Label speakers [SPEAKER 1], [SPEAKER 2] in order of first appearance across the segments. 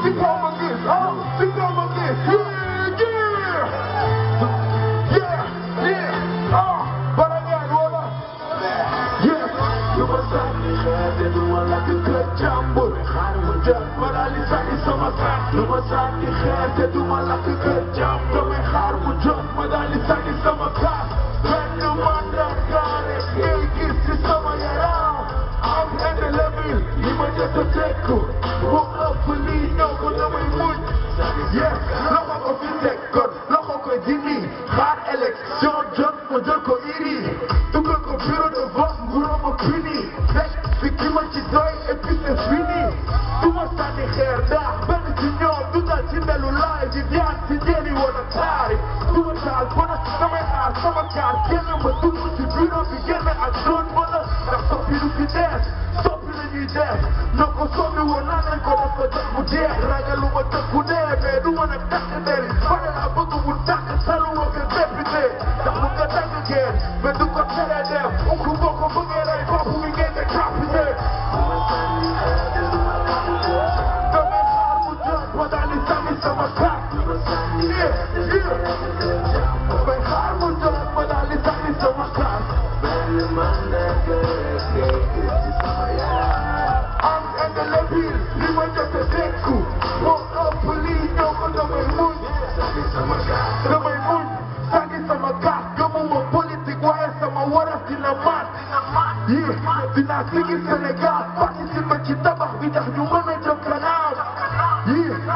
[SPEAKER 1] ci kaw ma gis ci kaw ma gis bala ngeen wala du ma sànni xeer te du ma lakk kër jàmbur xaar ma jot ma daal di sànni sama kàr du ma sànni xeer te du ma lakk kër jàmbur damay xaar mu jot ma daal di sànni sama kàr benn mandargaare ngay gis ci sama yaram am indélébile li ma jot a tekku moo ëpp lii ñëw ko damay muñ loxo ko fi teg kon loxo ko dindi xaar élection jot ma jël ko iri dugal ko bureau de vote nguuram ma fini rek fi ki ma ci doy et puis c'est fini du ma sànni xeer ndax benn ci ñoom du dal ci ndelu laay di daan ci njëri wala taari du ma taal bona damay xaar sama kaar génn ma dugg ci bureau bi génn ak zone wala ndax soppi du fi dees soppi la ñuy def na ko soppi woon naa leen ko dafa def mu jeex ragalu ma dëkku dee mais du ma nag takk deri fane laa bëgg mu takk salu ma ko député ndax mu nga tàgg geen mais du ko tere def ku boo ko bëggee rey bopp mi ngeen di capité damay xaar mu jot ma daal di sànni sama kàr damay xaar mu jot ma daal di sànni sama kàr am indélébile li ma jot a tekku moo ëpp lii ñëw ko damay muñ damay muñ sànni sama kàr gëmuma politique waaye sama waras dina mat dinaa sigi Sénégal participer ci tabax bi tax ñu mën a jëm kanam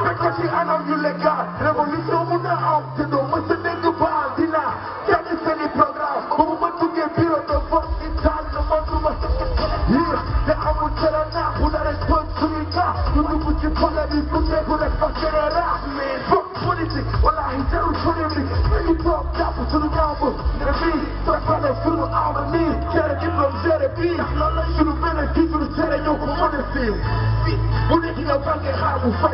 [SPEAKER 1] fekk ko ci anam yu légal révolution mun na am te doo mës a dégg baal dinaa sànni seeni programme ba mu ma duggee bureau de vote di taal na man duma te amul tere naa bu la rek pën suñuy kaa ñu dugg ci problème yi ku nekk rek fa général mais foog politique wallaahi jarul polémique nañu toog jàpp suñu ñaamb ne bii préparé suñu aama nii tere diplôme géré bii loolu la suñu bénéfice suñu tere ñoo ko mën a siiw bu nekk nga banque xaar mu